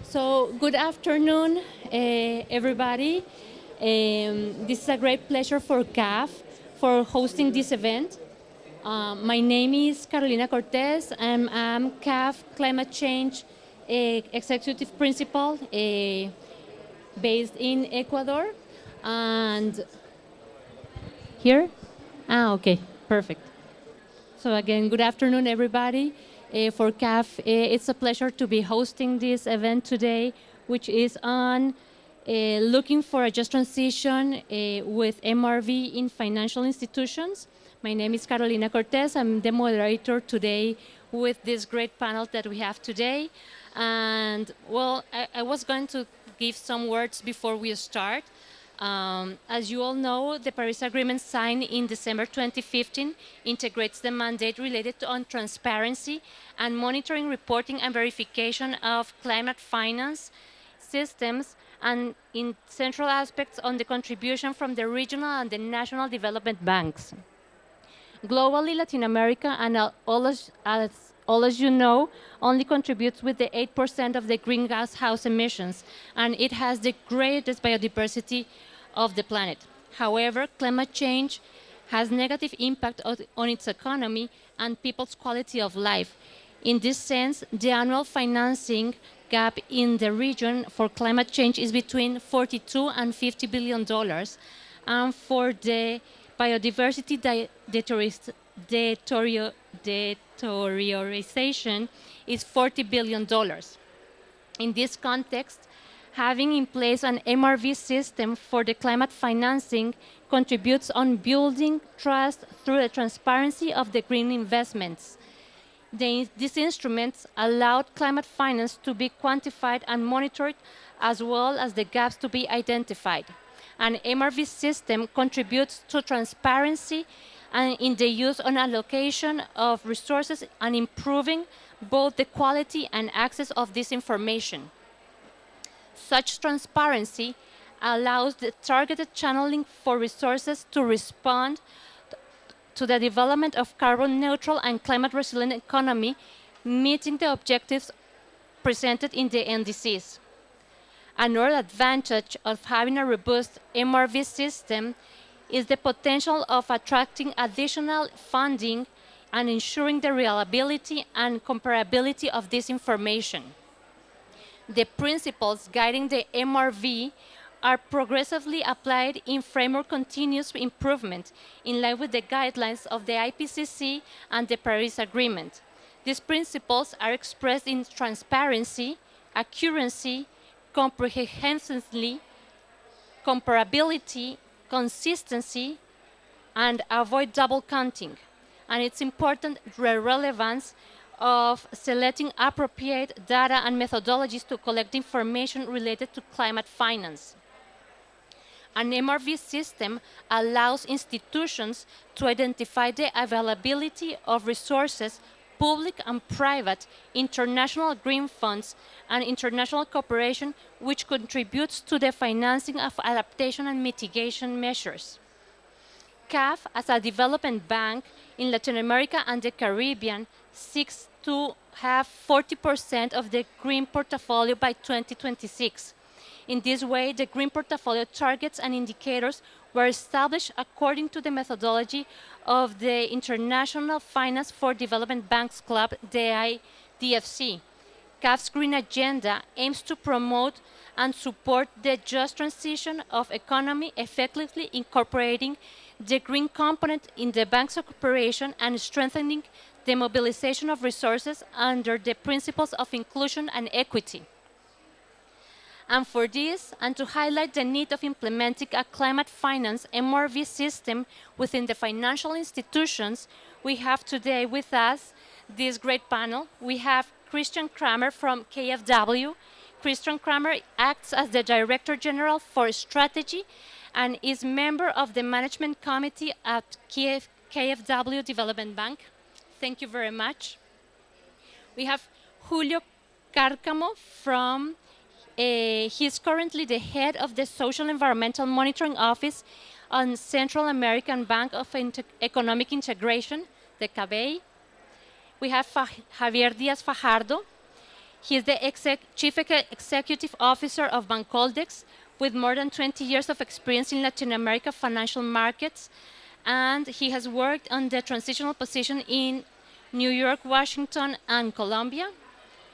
So, good afternoon, everybody. This is a great pleasure for CAF for hosting this event. My name is Carolina Cortez. I'm CAF Climate Change Executive Principal based in Ecuador. And here? Okay, perfect. So again, good afternoon, everybody. For CAF, it's a pleasure to be hosting this event today, which is on looking for a just transition with MRV in financial institutions. My name is Carolina Cortez. I'm the moderator today with this great panel that we have today. And well, I was going to give some words before we start. As you all know, the Paris Agreement signed in December 2015 integrates the mandate related on transparency and monitoring, reporting, and verification of climate finance systems, and in central aspects on the contribution from the regional and the national development banks. Globally, Latin America, and all as you know, only contributes with the 8% of the greenhouse emissions, and it has the greatest biodiversity of the planet. However, climate change has negative impact on its economy and people's quality of life. In this sense, the annual financing gap in the region for climate change is between $42 and $50 billion, and for the biodiversity deterioration is $40 billion. In this context, having in place an MRV system for the climate financing contributes on building trust through the transparency of the green investments. These instruments allowed climate finance to be quantified and monitored, as well as the gaps to be identified. An MRV system contributes to transparency and in the use and allocation of resources and improving both the quality and access of this information. Such transparency allows the targeted channeling for resources to respond to the development of carbon neutral and climate resilient economy, meeting the objectives presented in the NDCs. Another advantage of having a robust MRV system is the potential of attracting additional funding and ensuring the reliability and comparability of this information. The principles guiding the MRV are progressively applied in framework continuous improvement in line with the guidelines of the IPCC and the Paris Agreement. These principles are expressed in transparency, accuracy, comprehensively, comparability, consistency, and avoid double counting. And it's important the relevance of selecting appropriate data and methodologies to collect information related to climate finance. An MRV system allows institutions to identify the availability of resources, public and private, international green funds, and international cooperation, which contributes to the financing of adaptation and mitigation measures. CAF, as a development bank in Latin America and the Caribbean, seeks to have 40% of the green portfolio by 2026. In this way, the green portfolio targets and indicators were established according to the methodology of the International Finance for Development Banks Club, the IDFC. CAF's green agenda aims to promote and support the just transition of economy, effectively incorporating the green component in the bank's operation and strengthening the mobilization of resources under the principles of inclusion and equity. And for this, and to highlight the need of implementing a climate finance MRV system within the financial institutions, we have today with us this great panel. We have Christian Kramer from KfW. Christian Kramer acts as the Director General for Strategy and is member of the Management Committee at KfW Development Bank. Thank you very much. We have Julio Cárcamo from he is currently the head of the Social Environmental Monitoring Office on Central American Bank of Economic Integration, the CABEI. We have Javier Díaz Fajardo. He is the Chief Executive Officer of Bancoldex, with more than 20 years of experience in Latin America financial markets, and he has worked on the transitional position in New York, Washington, and Colombia.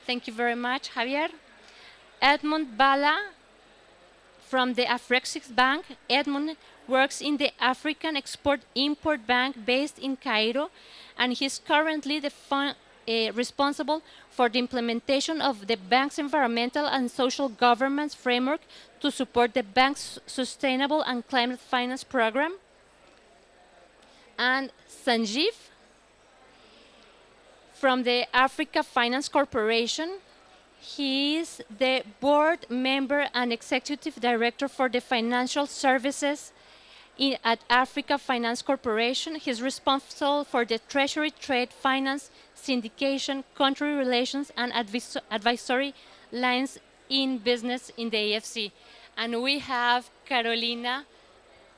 Thank you very much, Javier. Edmund Bala from the Afrexis Bank. Edmund works in the African Export-Import Bank based in Cairo, and he's currently the responsible for the implementation of the bank's environmental and social governance framework to support the bank's sustainable and climate finance program. And Sanjeev from the Africa Finance Corporation. He is the board member and executive director for the financial services at Africa Finance Corporation. He's responsible for the treasury, trade, finance, syndication, country relations, and advisory lines in business in the AFC. And we have Carolina,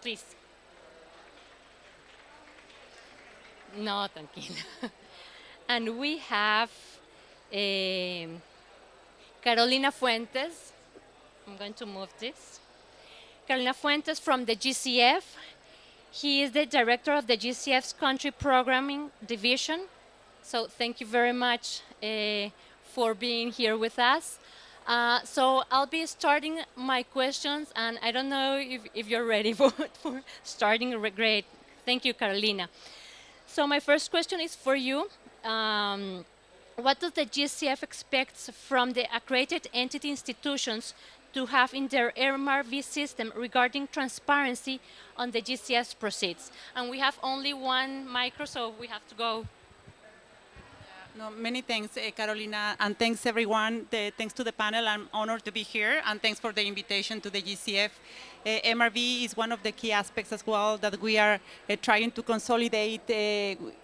please. No, tranquila. And we have Carolina Fuentes. I'm going to move this. Carolina Fuentes from the GCF. He is the director of the GCF's country programming division. So thank you very much for being here with us. So I'll be starting my questions, and I don't know if you're ready for starting. Great. Thank you, Carolina. So my first question is for you. What does the GCF expect from the accredited entity institutions to have in their MRV system regarding transparency on the GCF's proceeds? And we have only one micro, so we have to go. No, many thanks, Carolina, and thanks everyone. Thanks to the panel. I'm honored to be here, and thanks for the invitation to the GCF. MRV is one of the key aspects as well that we are trying to consolidate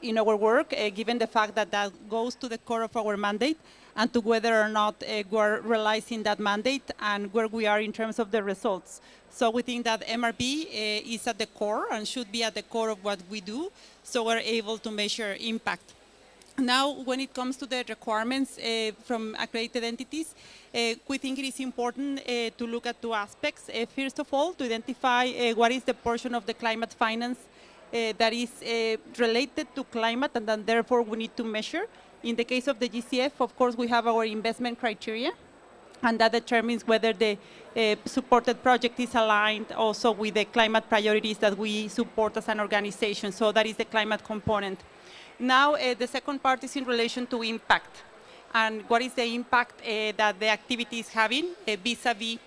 in our work, given the fact that that goes to the core of our mandate and to whether or not we're realizing that mandate and where we are in terms of the results. So we think that MRV is at the core and should be at the core of what we do, so we're able to measure impact. Now, when it comes to the requirements from accredited entities, we think it is important to look at two aspects. First of all, to identify what is the portion of the climate finance that is related to climate, and then therefore we need to measure. In the case of the GCF, of course, we have our investment criteria, and that determines whether the supported project is aligned also with the climate priorities that we support as an organization. So that is the climate component. Now, the second part is in relation to impact, and what is the impact that the activity is having vis-a-vis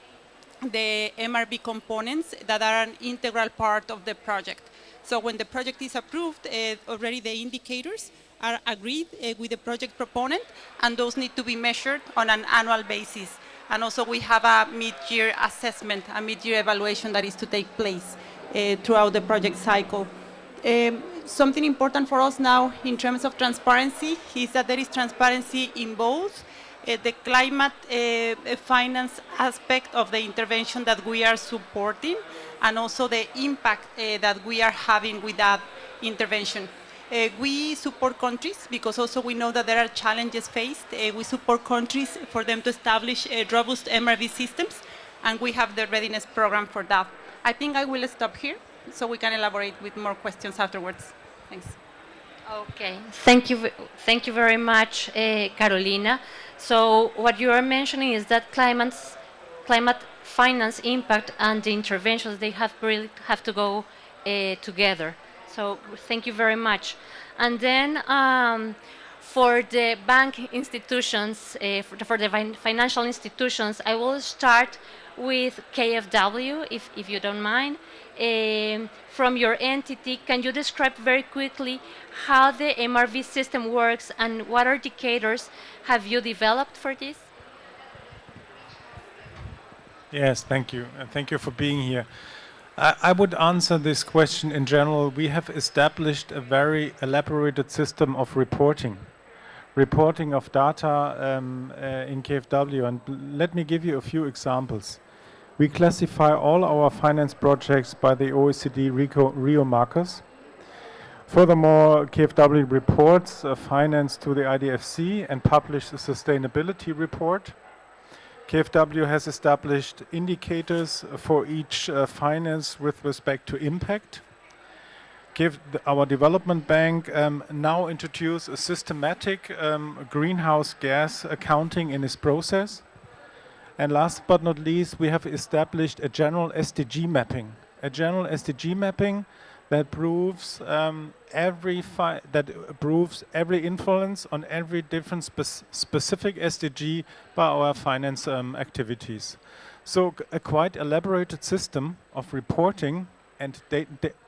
the MRV components that are an integral part of the project. So when the project is approved, already the indicators are agreed with the project proponent, and those need to be measured on an annual basis. And also we have a mid-year assessment, a mid-year evaluation that is to take place throughout the project cycle. Something important for us now in terms of transparency is that there is transparency in both the climate finance aspect of the intervention that we are supporting, and also the impact that we are having with that intervention. We support countries because also we know that there are challenges faced. We support countries for them to establish robust MRV systems, and we have the readiness program for that. I think I will stop here, so we can elaborate with more questions afterwards. Thanks. Okay, thank you very much, Carolina. So what you are mentioning is that climate finance impact and the interventions, they really have to go together. So thank you very much. And then for the bank institutions, for the financial institutions, I will start with KFW, if you don't mind. From your entity, can you describe very quickly how the MRV system works and what indicators have you developed for this? Yes, thank you. And thank you for being here. I would answer this question in general. We have established a very elaborated system of reporting of data in KFW. And let me give you a few examples. We classify all our finance projects by the OECD Rio markers. Furthermore, KfW reports finance to the IDFC and publish a sustainability report. KfW has established indicators for each finance with respect to impact. Our development bank now introduced a systematic greenhouse gas accounting in its process. And last but not least, we have established a general SDG mapping. A general SDG mapping that proves every influence on every different specific SDG by our finance activities. So a quite elaborated system of reporting and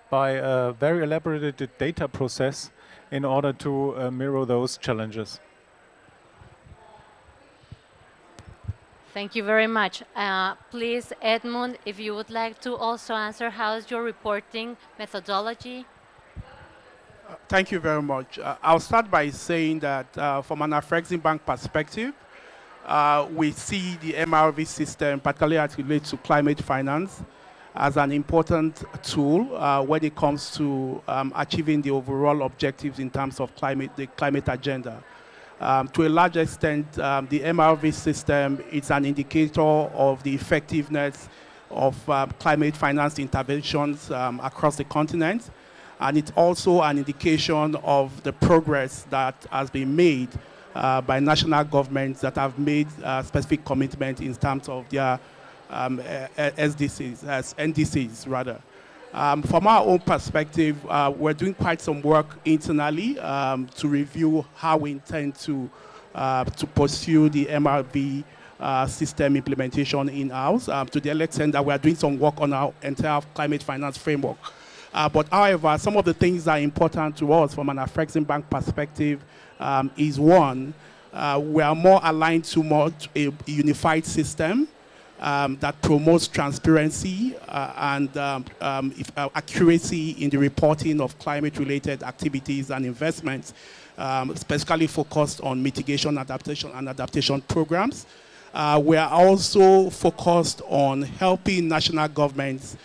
by a very elaborated data process in order to mirror those challenges. Thank you very much. Please, Edmund, if you would like to also answer, how is your reporting methodology? Thank you very much. I'll start by saying that from an Afrexim Bank perspective, we see the MRV system, particularly as it relates to climate finance, as an important tool when it comes to achieving the overall objectives in terms of the climate agenda. To a large extent, the MRV system is an indicator of the effectiveness of climate finance interventions across the continent. And it's also an indication of the progress that has been made by national governments that have made specific commitments in terms of their NDCs rather. From our own perspective, we're doing quite some work internally to review how we intend to pursue the MRV system implementation in-house to the extent that we are doing some work on our entire climate finance framework. But however, some of the things that are important to us from an Afrexim Bank perspective is one, we are more aligned to a unified system that promotes transparency and accuracy in the reporting of climate-related activities and investments, specifically focused on mitigation, adaptation programs. We are also focused on helping national governments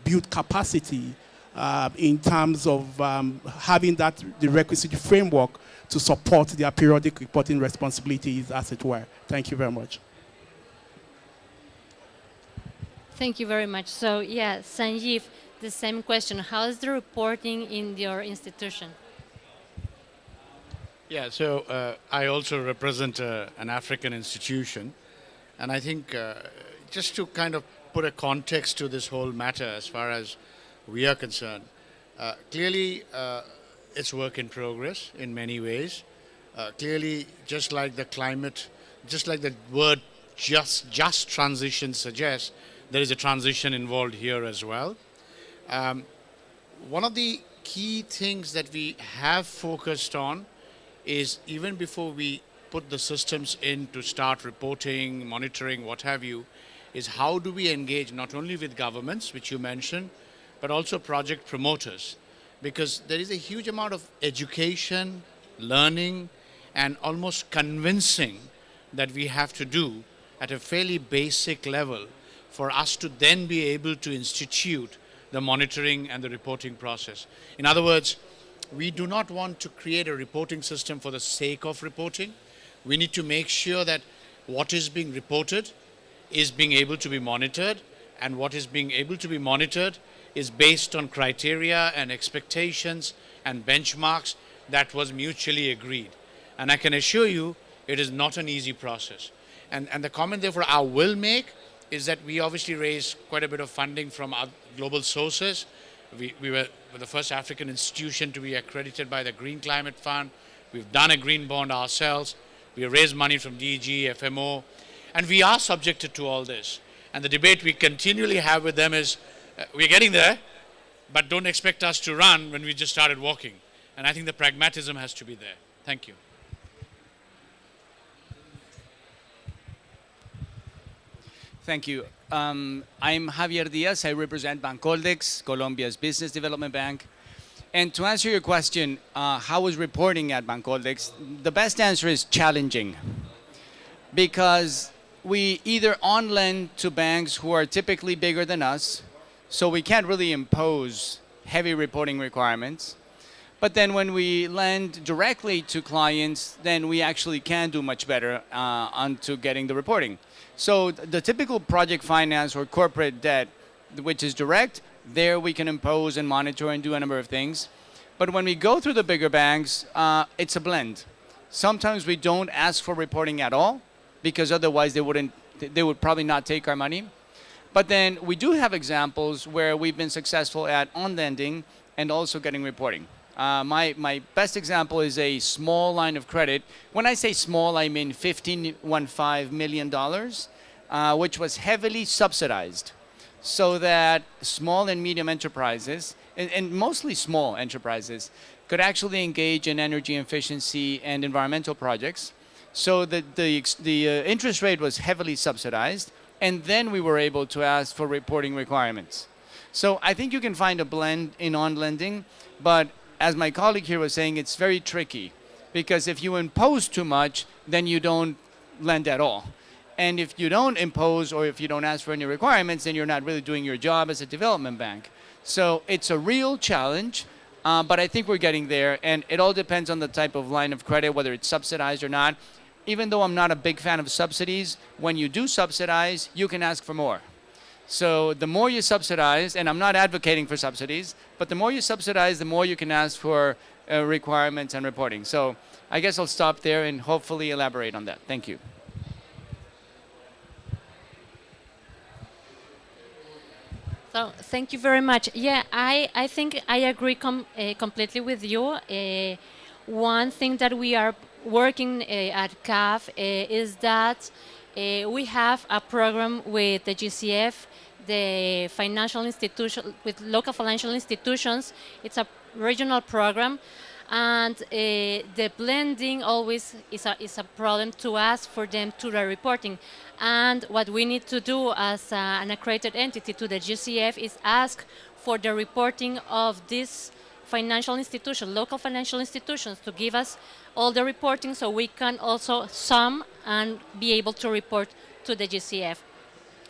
build capacity in terms of having the requisite framework to support their periodic reporting responsibilities, as it were. Thank you very much. Thank you very much. So, yeah, Sanjeev, the same question. How is the reporting in your institution? Yeah, so I also represent an African institution. And I think just to kind of put a context to this whole matter as far as we are concerned, clearly it's work in progress in many ways. Clearly, just like the climate, just like the word just transition suggests, there is a transition involved here as well. One of the key things that we have focused on is even before we put the systems in to start reporting, monitoring, what have you, is how do we engage not only with governments, which you mentioned, but also project promoters. Because there is a huge amount of education, learning, and almost convincing that we have to do at a fairly basic level for us to then be able to institute the monitoring and the reporting process. In other words, we do not want to create a reporting system for the sake of reporting. We need to make sure that what is being reported is being able to be monitored, and what is being able to be monitored is based on criteria and expectations and benchmarks that was mutually agreed. And I can assure you, it is not an easy process. And the comment therefore I will make is that we obviously raised quite a bit of funding from our global sources. We were the first African institution to be accredited by the Green Climate Fund. We've done a green bond ourselves. We raised money from DG, FMO, and we are subjected to all this. And the debate we continually have with them is, we're getting there, but don't expect us to run when we just started walking. And I think the pragmatism has to be there. Thank you. Thank you. I'm Javier Diaz. I represent Bancoldex, Colombia's business development bank. And to answer your question, how is reporting at Bancoldex? The best answer is challenging. Because we either on-lend to banks who are typically bigger than us, so we can't really impose heavy reporting requirements. But then when we lend directly to clients, then we actually can do much better onto getting the reporting. So the typical project finance or corporate debt, which is direct, there we can impose and monitor and do a number of things. But when we go through the bigger banks, it's a blend. Sometimes we don't ask for reporting at all, because otherwise they would probably not take our money. But then we do have examples where we've been successful at on lending and also getting reporting. My best example is a small line of credit. When I say small, I mean $15 million, which was heavily subsidized, so that small and medium enterprises, and mostly small enterprises, could actually engage in energy efficiency and environmental projects. So the interest rate was heavily subsidized, and then we were able to ask for reporting requirements. So I think you can find a blend in on-lending, but as my colleague here was saying, it's very tricky, because if you impose too much, then you don't lend at all. And if you don't impose, or if you don't ask for any requirements, then you're not really doing your job as a development bank. So it's a real challenge, but I think we're getting there, and it all depends on the type of line of credit, whether it's subsidized or not. Even though I'm not a big fan of subsidies, when you do subsidize, you can ask for more. So the more you subsidize, and I'm not advocating for subsidies, but the more you subsidize, the more you can ask for requirements and reporting. So I guess I'll stop there and hopefully elaborate on that. Thank you. So thank you very much. Yeah, I think I agree completely with you. One thing that we are working at CAF is that we have a program with the GCF, the financial institution, with local financial institutions. It's a regional program, and the blending always is a problem to ask for them to the reporting. And what we need to do as an accredited entity to the GCF is ask for the reporting of this financial institution, local financial institutions, to give us all the reporting, so we can also sum and be able to report to the GCF.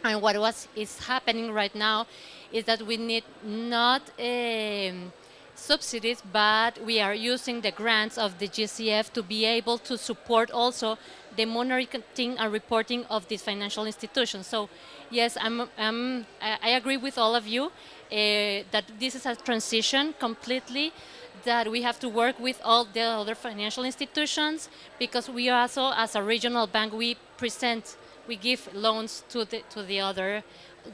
And what is happening right now is that we need not subsidies, but we are using the grants of the GCF to be able to support also the monitoring and reporting of these financial institutions. So yes, I agree with all of you that this is a transition completely, that we have to work with all the other financial institutions, because we also, as a regional bank, we give loans to the other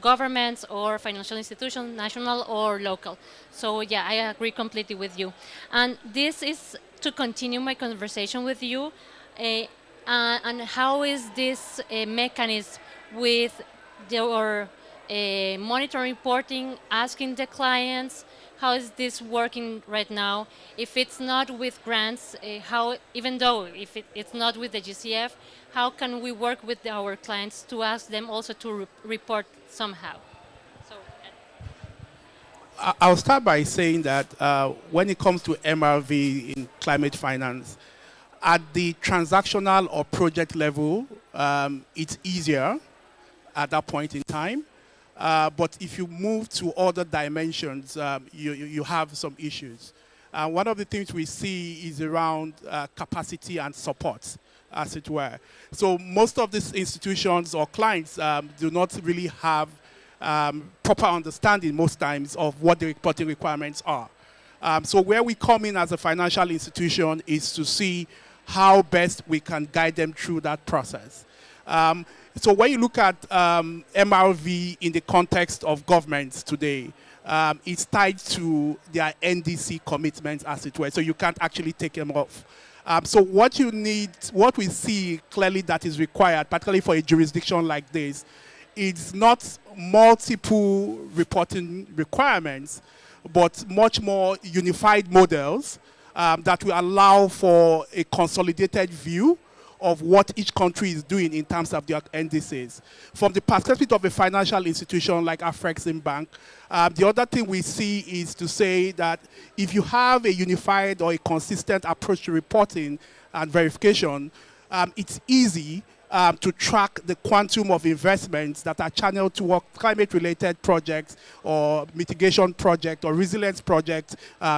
governments or financial institutions, national or local. So yeah, I agree completely with you. And this is to continue my conversation with you. And how is this mechanism with your monitoring reporting, asking the clients, how is this working right now? If it's not with grants, even though if it's not with the GCF, how can we work with our clients to ask them also to report somehow? So, I'll start by saying that when it comes to MRV in climate finance, at the transactional or project level, it's easier at that point in time. But if you move to other dimensions, you have some issues. One of the things we see is around capacity and support, as it were. So most of these institutions or clients do not really have proper understanding most times of what the reporting requirements are. So where we come in as a financial institution is to see how best we can guide them through that process. So when you look at MRV in the context of governments today, it's tied to their NDC commitments, as it were, so you can't actually take them off. So what you need, what we see clearly that is required, particularly for a jurisdiction like this, is not multiple reporting requirements, but much more unified models that will allow for a consolidated view of what each country is doing in terms of their NDCs. From the perspective of a financial institution like Afreximbank, the other thing we see is to say that if you have a unified or a consistent approach to reporting and verification, it's easy to track the quantum of investments that are channeled toward climate-related projects or mitigation project or resilience project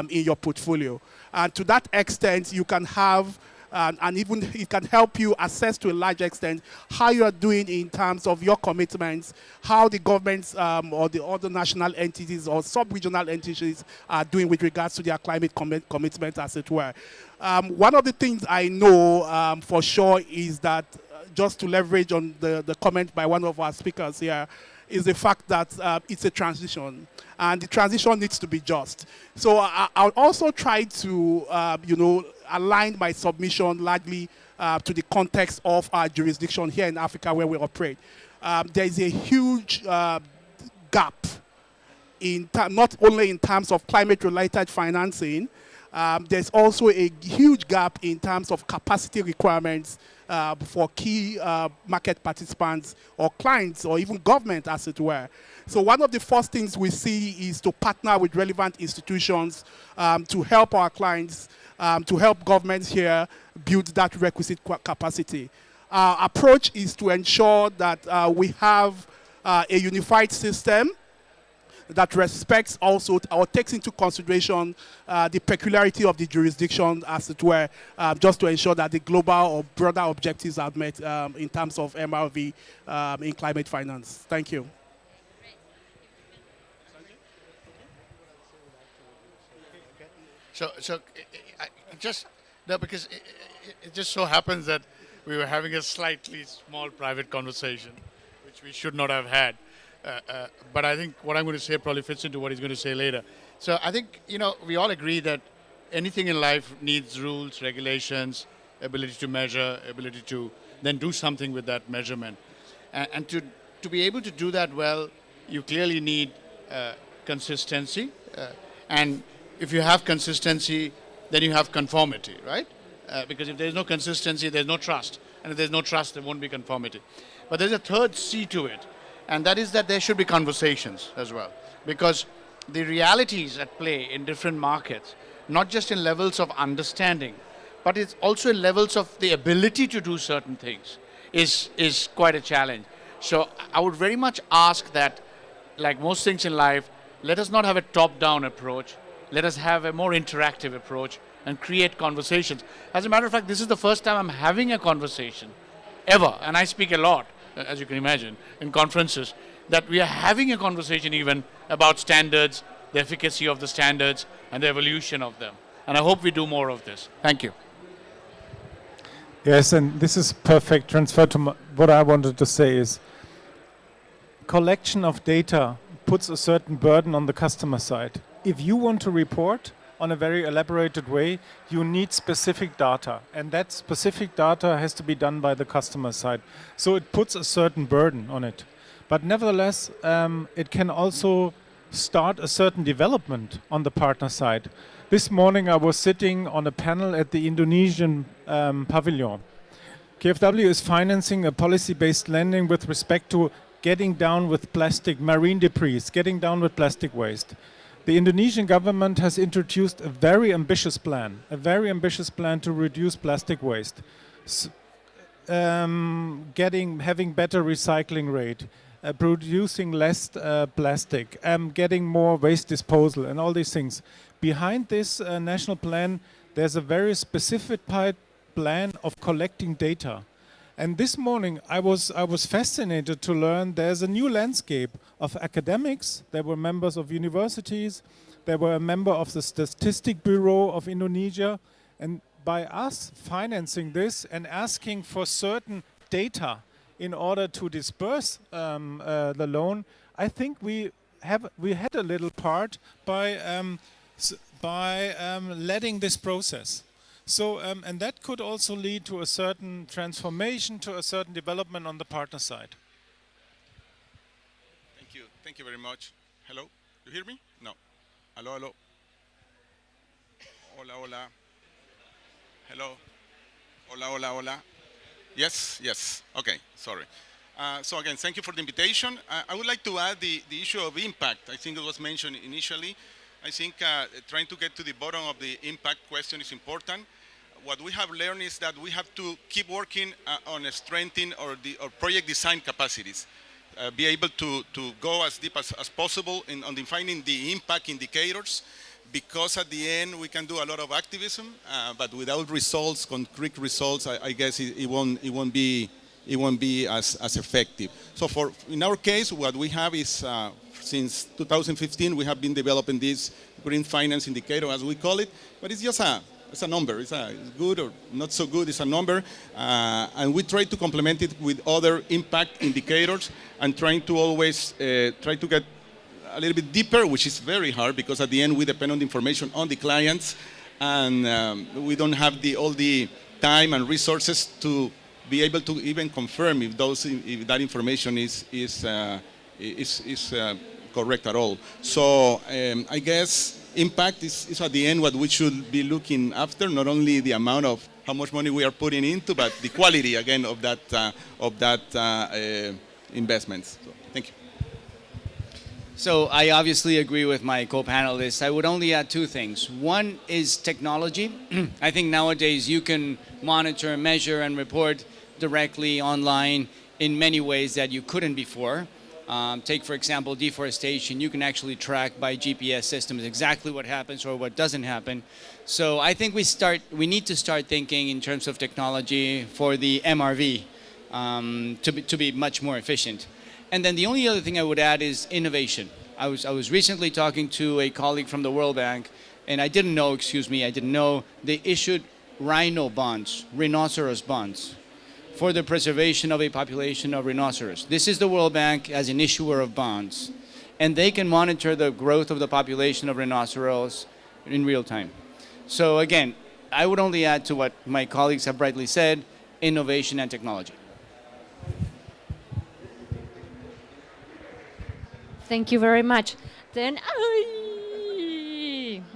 in your portfolio. And to that extent, you can have and even it can help you assess to a large extent how you are doing in terms of your commitments, how the governments or the other national entities or sub-regional entities are doing with regards to their climate commitment, as it were. One of the things I know for sure is that, just to leverage on the comment by one of our speakers here, is the fact that it's a transition, and the transition needs to be just. So I'll also try to, align my submission largely to the context of our jurisdiction here in Africa where we operate. There is a huge gap not only in terms of climate-related financing, there's also a huge gap in terms of capacity requirements for key market participants or clients or even government, as it were. So one of the first things we see is to partner with relevant institutions to help our clients, to help governments here build that requisite capacity. Our approach is to ensure that we have a unified system that respects also or takes into consideration the peculiarity of the jurisdiction, as it were, just to ensure that the global or broader objectives are met in terms of MRV in climate finance. Thank you. So because it just so happens that we were having a slightly small private conversation, which we should not have had. But I think what I'm going to say probably fits into what he's going to say later. So I think, we all agree that anything in life needs rules, regulations, ability to measure, ability to then do something with that measurement. And to be able to do that well, you clearly need consistency. And if you have consistency, then you have conformity, right? Because if there's no consistency, there's no trust. And if there's no trust, there won't be conformity. But there's a third C to it. And that is that there should be conversations as well. Because the realities at play in different markets, not just in levels of understanding, but it's also in levels of the ability to do certain things, is quite a challenge. So I would very much ask that, like most things in life, let us not have a top-down approach. Let us have a more interactive approach and create conversations. As a matter of fact, this is the first time I'm having a conversation ever, and I speak a lot, as you can imagine, in conferences, that we are having a conversation even about standards, the efficacy of the standards, and the evolution of them. And I hope we do more of this. Thank you. Yes, and this is perfect transfer to what I wanted to say is collection of data puts a certain burden on the customer side. If you want to report on a very elaborated way, you need specific data, and that specific data has to be done by the customer side. So it puts a certain burden on it. But nevertheless, it can also start a certain development on the partner side. This morning I was sitting on a panel at the Indonesian pavilion. KfW is financing a policy-based lending with respect to getting down with plastic, marine debris, getting down with plastic waste. The Indonesian government has introduced a very ambitious plan to reduce plastic waste, having better recycling rate, producing less plastic, getting more waste disposal, and all these things. Behind this national plan, there's a very specific plan of collecting data. And this morning, I was fascinated to learn there's a new landscape of academics. There were members of universities. There were a member of the Statistic Bureau of Indonesia. And by us financing this and asking for certain data in order to disperse the loan, I think we had a little part by letting this process. So, and that could also lead to a certain transformation, to a certain development on the partner side. Thank you very much. Hello, you hear me? No. Hello, hello. Hola, hola. Hello. Hola, hola, hola. Yes. Okay, sorry. So again, thank you for the invitation. I would like to add the issue of impact. I think it was mentioned initially. I think trying to get to the bottom of the impact question is important. what we have learned is that we have to keep working on strengthening our project design capacities. Be able to go as deep as possible on defining the impact indicators, because at the end we can do a lot of activism, but without results, concrete results, I guess it won't be as effective. So in our case, what we have is since 2015 we have been developing this green finance indicator, as we call it, but it's just it's a number. It's good or not so good. It's a number, and we try to complement it with other impact indicators, and trying to always try to get a little bit deeper, which is very hard because at the end we depend on the information on the clients, and we don't have all the time and resources to be able to even confirm if that information is correct at all. So I guess impact is at the end what we should be looking after, not only the amount of how much money we are putting into, but the quality again of that investments. So, thank you. So I obviously agree with my co-panelists. I would only add two things. One is technology. I think nowadays you can monitor, measure, and report directly online in many ways that you couldn't before. Take, for example, deforestation. You can actually track by GPS systems exactly what happens or what doesn't happen. So I think we need to start thinking in terms of technology for the MRV to be much more efficient. And then the only other thing I would add is innovation. I was recently talking to a colleague from the World Bank, and I didn't know they issued rhinoceros bonds, for the preservation of a population of rhinoceros. This is the World Bank as an issuer of bonds, and they can monitor the growth of the population of rhinoceros in real time. So again, I would only add to what my colleagues have rightly said, innovation and technology. Thank you very much. Then,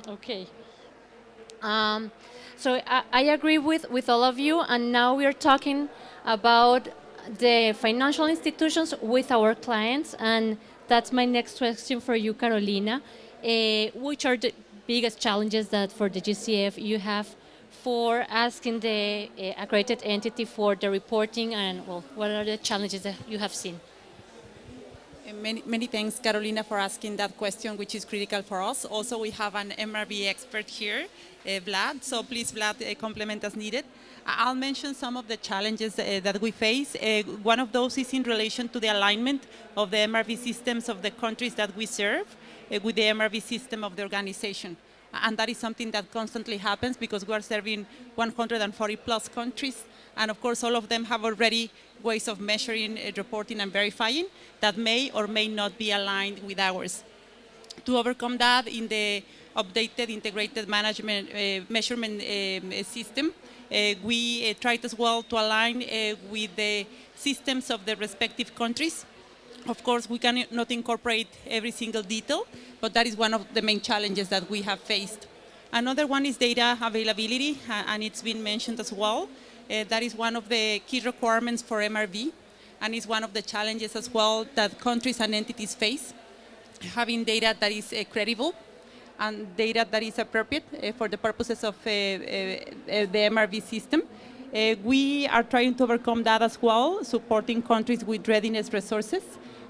okay. So I agree with all of you, and now we are talking about the financial institutions with our clients, and that's my next question for you, Carolina. Which are the biggest challenges that for the GCF you have for asking the accredited entity for the reporting, and well, what are the challenges that you have seen? Many thanks, Carolina, for asking that question, which is critical for us. Also, we have an MRV expert here, Vlad. So please, Vlad, complement as needed. I'll mention some of the challenges that we face. One of those is in relation to the alignment of the MRV systems of the countries that we serve with the MRV system of the organization. And that is something that constantly happens because we are serving 140 plus countries. And of course, all of them have already ways of measuring, reporting, and verifying that may or may not be aligned with ours. To overcome that, in the updated integrated management measurement system, we tried as well to align with the systems of the respective countries. Of course, we cannot incorporate every single detail, but that is one of the main challenges that we have faced. Another one is data availability, and it's been mentioned as well. That is one of the key requirements for MRV, and is one of the challenges as well that countries and entities face. Having data that is credible and data that is appropriate for the purposes of the MRV system. We are trying to overcome that as well, supporting countries with readiness resources,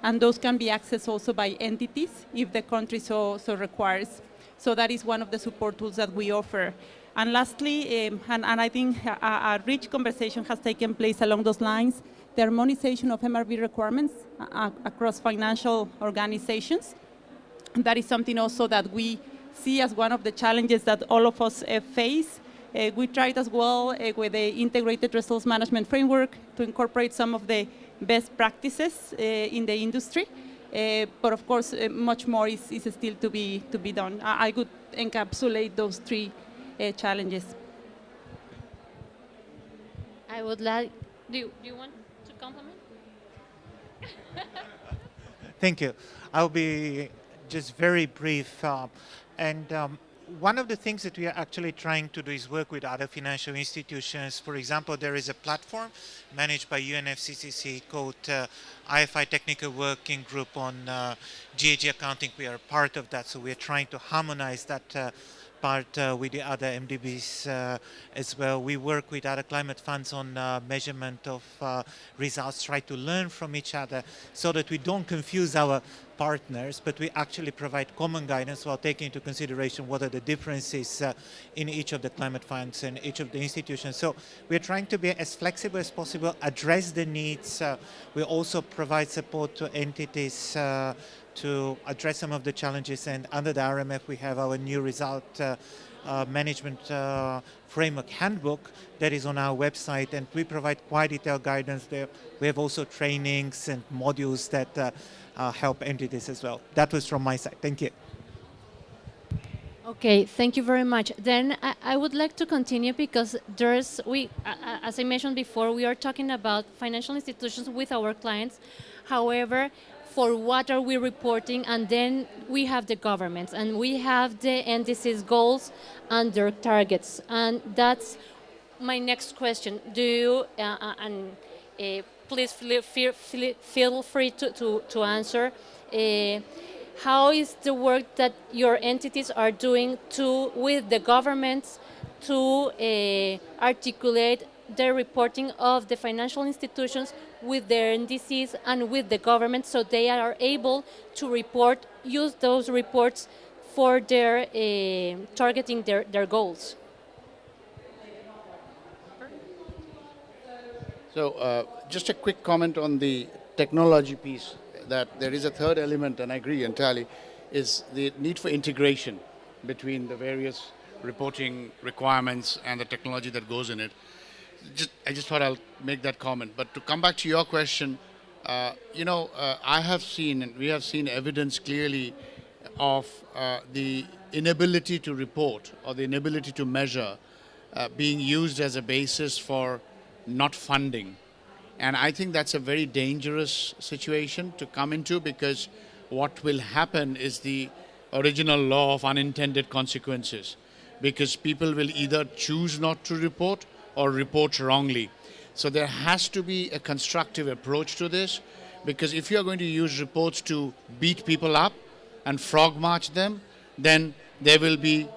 and those can be accessed also by entities if the country so requires. So that is one of the support tools that we offer. And lastly, and I think a rich conversation has taken place along those lines, the harmonization of MRV requirements across financial organizations. That is something also that we see as one of the challenges that all of us face. We tried as well with the integrated results management framework to incorporate some of the best practices in the industry. But of course, much more is still to be done. I could encapsulate those three challenges. I would like, do you want to compliment? Thank you. I'll be just very brief. One of the things that we are actually trying to do is work with other financial institutions. For example, there is a platform managed by UNFCCC called IFI Technical Working Group on GHG accounting. We are part of that, so we are trying to harmonize that part with the other MDBs as well. We work with other climate funds on measurement of results, try to learn from each other so that we don't confuse our partners, but we actually provide common guidance while taking into consideration what are the differences in each of the climate funds and each of the institutions. So we're trying to be as flexible as possible, address the needs. We also provide support to entities to address some of the challenges, and under the RMF we have our new result management framework handbook that is on our website, and we provide quite detailed guidance there. We have also trainings and modules that help entities as well. That was from my side. Thank you. Okay, thank you very much. Then I would like to continue because as I mentioned before, we are talking about financial institutions with our clients. However, for what are we reporting, and then we have the governments, and we have the NDC's goals and their targets. And that's my next question. Do you, please feel free to answer, how is the work that your entities are doing with the governments to articulate the reporting of the financial institutions with their NDCs and with the government, so they are able to use those reports for their targeting their goals? So just a quick comment on the technology piece, that there is a third element, and I agree entirely, is the need for integration between the various reporting requirements and the technology that goes in it. I just thought I'll make that comment. But to come back to your question, I have seen, and we have seen evidence clearly of the inability to report or the inability to measure being used as a basis for not funding. And I think that's a very dangerous situation to come into, because what will happen is the original law of unintended consequences, because people will either choose not to report or report wrongly. So there has to be a constructive approach to this, because if you're going to use reports to beat people up and frog march them, then there will be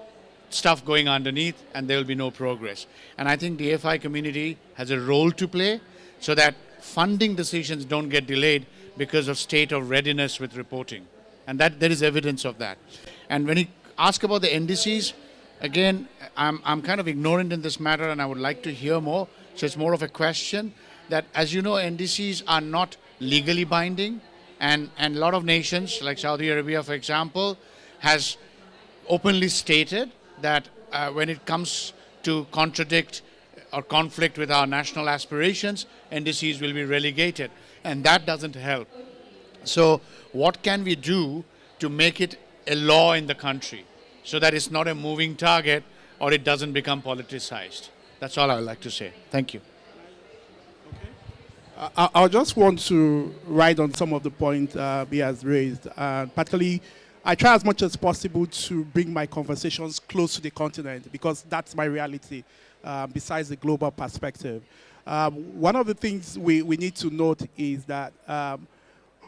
stuff going underneath and there will be no progress. And I think the FI community has a role to play so that funding decisions don't get delayed because of state of readiness with reporting. And that there is evidence of that. And when you ask about the NDCs, again, I'm kind of ignorant in this matter, and I would like to hear more. So it's more of a question that, as you know, NDCs are not legally binding, and a lot of nations, like Saudi Arabia, for example, has openly stated that when it comes to contradict or conflict with our national aspirations, NDCs will be relegated, and that doesn't help. So what can we do to make it a law in the country so that it's not a moving target or it doesn't become politicized? That's all I would like to say. Thank you. I just want to write on some of the points he has raised. Particularly, I try as much as possible to bring my conversations close to the continent, because that's my reality, besides the global perspective. One of the things we need to note is that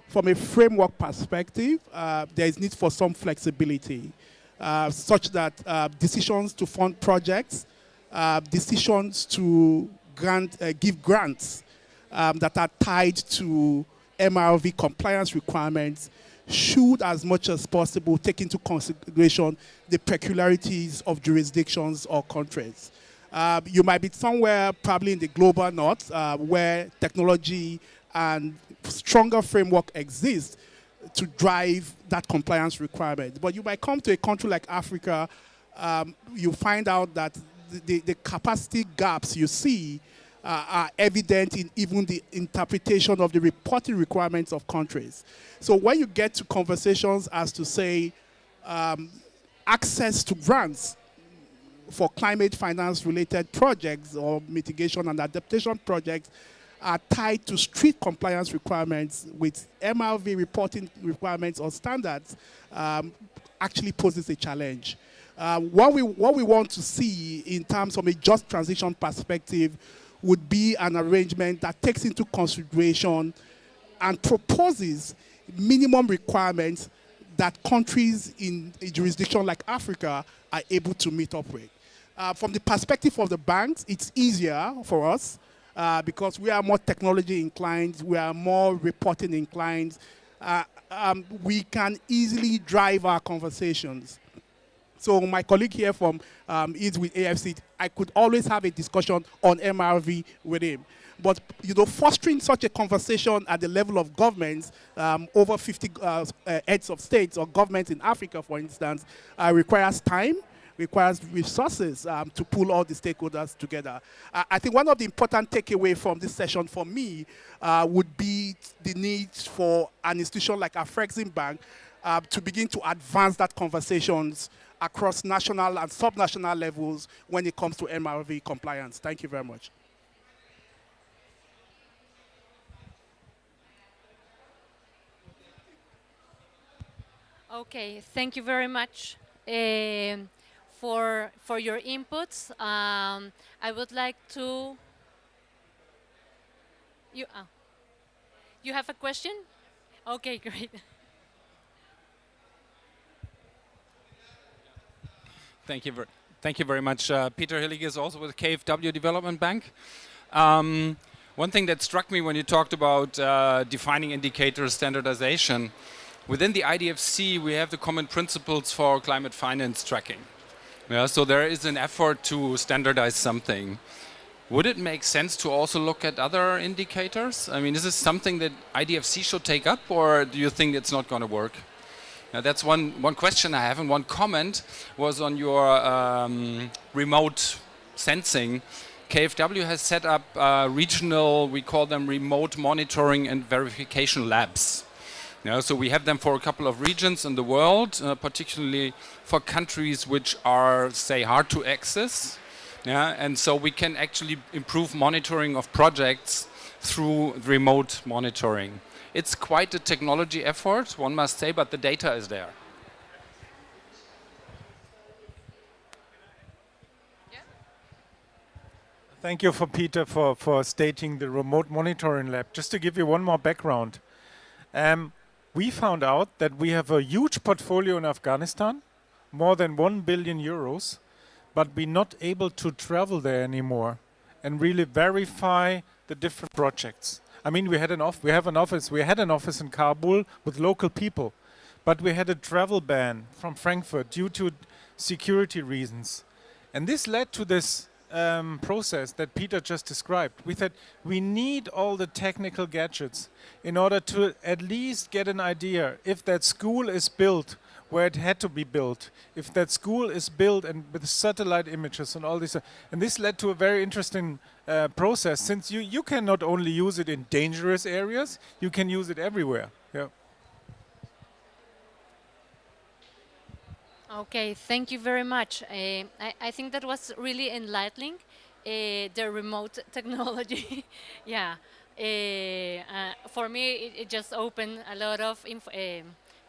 from a framework perspective, there is need for some flexibility, such that decisions to fund projects, decisions to give grants that are tied to MRV compliance requirements should, as much as possible, take into consideration the peculiarities of jurisdictions or countries. You might be somewhere probably in the global north where technology and stronger framework exists to drive that compliance requirement. But you might come to a country like Africa, you find out that the capacity gaps you see are evident in even the interpretation of the reporting requirements of countries. So when you get to conversations as to, say, access to grants for climate finance related projects or mitigation and adaptation projects are tied to strict compliance requirements with MRV reporting requirements or standards, actually poses a challenge. What we want to see in terms of a just transition perspective would be an arrangement that takes into consideration and proposes minimum requirements that countries in a jurisdiction like Africa are able to meet up with. From the perspective of the banks, it's easier for us because we are more technology inclined, we are more reporting inclined. We can easily drive our conversations. So my colleague here from is with AFC, I could always have a discussion on MRV with him. But fostering such a conversation at the level of governments, over 50 heads of states or governments in Africa, for instance, requires time, requires resources to pull all the stakeholders together. I think one of the important takeaways from this session for me would be the need for an institution like Afrexim Bank to begin to advance that conversations across national and subnational levels when it comes to MRV compliance. Thank you very much. Okay, thank you very much for your inputs. I would like to. You have a question? Okay, great. Thank you very much. Peter Hillig is also with KfW Development Bank. One thing that struck me when you talked about defining indicators, standardization, within the IDFC we have the common principles for climate finance tracking. Yeah, so there is an effort to standardize something. Would it make sense to also look at other indicators? I mean, is this something that IDFC should take up, or do you think it's not going to work? Now, that's one question I have, and one comment was on your remote sensing. KfW has set up regional, we call them remote monitoring and verification labs. Yeah, so we have them for a couple of regions in the world, particularly for countries which are, say, hard to access. Yeah, and so we can actually improve monitoring of projects through remote monitoring. It's quite a technology effort, one must say, but the data is there. Thank you, Peter, for stating the remote monitoring lab. Just to give you one more background. We found out that we have a huge portfolio in Afghanistan, more than 1 billion euros, but we're not able to travel there anymore and really verify the different projects. I mean, we had an office in Kabul with local people, but we had a travel ban from Frankfurt due to security reasons. And this led to this process that Peter just described. We said we need all the technical gadgets in order to at least get an idea if that school is built where it had to be built, if that school is built and with satellite images and all this. And this led to a very interesting process, since you can not only use it in dangerous areas, you can use it everywhere. Yeah. Okay, thank you very much. I think that was really enlightening, the remote technology. Yeah, for me it just opened a lot of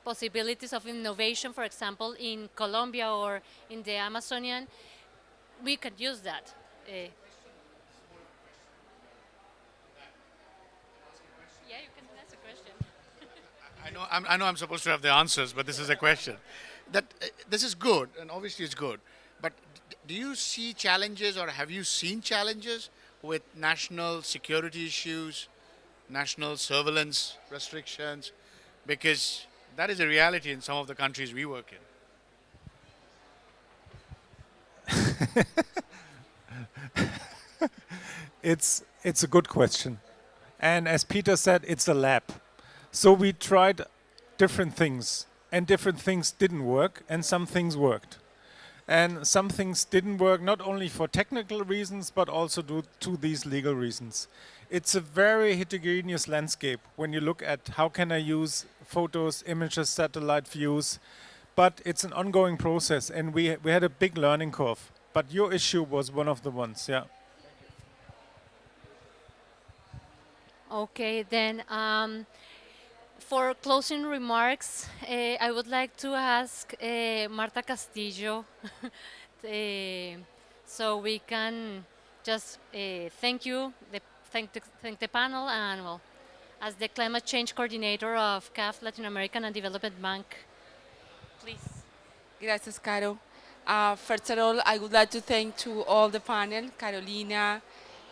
possibilities of innovation. For example, in Colombia or in the Amazonian, we could use that. Yeah, you can ask a question. I know I'm supposed to have the answers, but this is a question. This is good, and obviously it's good. But do you see challenges, or have you seen challenges with national security issues, national surveillance restrictions? Because that is a reality in some of the countries we work in. It's a good question. And as Peter said, it's a lab. So we tried different things, and different things didn't work, and some things worked. And some things didn't work not only for technical reasons, but also due to these legal reasons. It's a very heterogeneous landscape when you look at how can I use photos, images, satellite views, but it's an ongoing process, and we had a big learning curve. But your issue was one of the ones, yeah. Okay, then for closing remarks, I would like to ask Marta Castillo, so we can just thank the panel, and well, as the climate change coordinator of CAF Latin American and Development Bank, please. Gracias, Caro. First of all, I would like to thank to all the panel, Carolina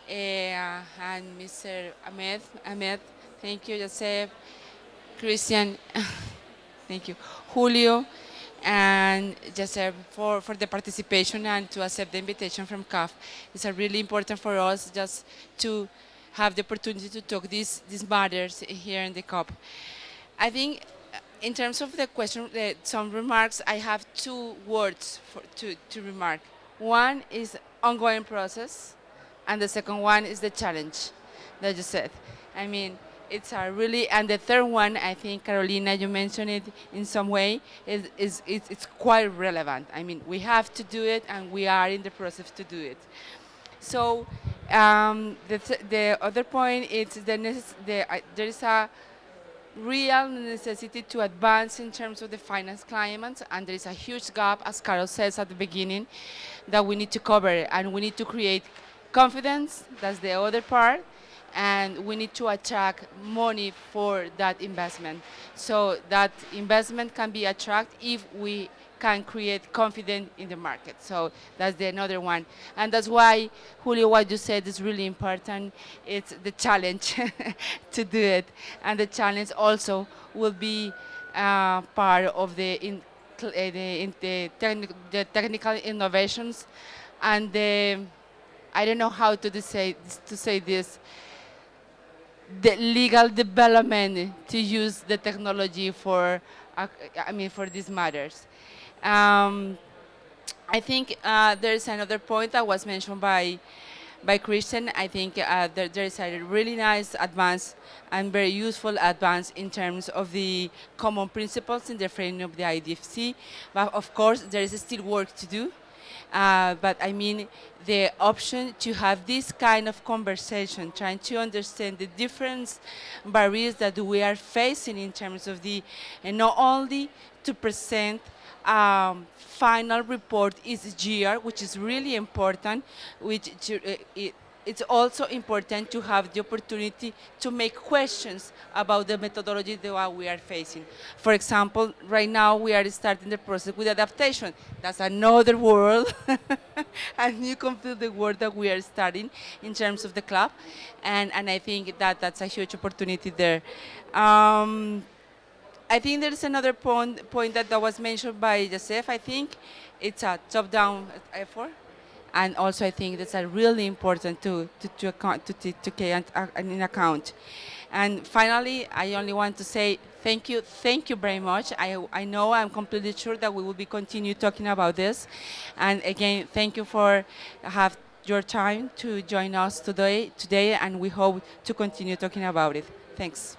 and Mr. Ahmed, thank you, Joseph, Christian, thank you, Julio, and Joseph for the participation and to accept the invitation from CAF. It's really important for us just to have the opportunity to talk these matters here in the COP. I think in terms of the question, some remarks, I have two words to remark. One is ongoing process, and the second one is the challenge that you said. I mean, it's a really, and the third one, I think, Carolina, you mentioned it in some way, it's quite relevant. I mean, we have to do it, and we are in the process to do it. So the other point is there is a real necessity to advance in terms of the finance climate, and there is a huge gap, as Carol says at the beginning, that we need to cover, and we need to create confidence, that's the other part, and we need to attract money for that investment. So that investment can be attracted if we can create confidence in the market. So that's the another one. And that's why, Julio, what you said is really important. It's the challenge to do it. And the challenge also will be part of the technical innovations and the, I don't know how to say this, the legal development to use the technology for, for these matters. I think there is another point that was mentioned by Christian. I think there is a really nice advance and very useful advance in terms of the common principles in the framework of the IDFC. But of course, there is still work to do. But I mean, the option to have this kind of conversation, trying to understand the different barriers that we are facing in terms of the, and not only to present final report is GR, which is really important, it's also important to have the opportunity to make questions about the methodology that we are facing. For example, right now we are starting the process with adaptation. That's another world, a new completely world that we are starting in terms of the club, and I think that that's a huge opportunity there. I think there is another point that was mentioned by Joseph. I think it's a top-down effort. And also, I think that's really important to take in account. And finally, I only want to say thank you very much. I know, I'm completely sure that we will be continue talking about this. And again, thank you for have your time to join us today, and we hope to continue talking about it. Thanks.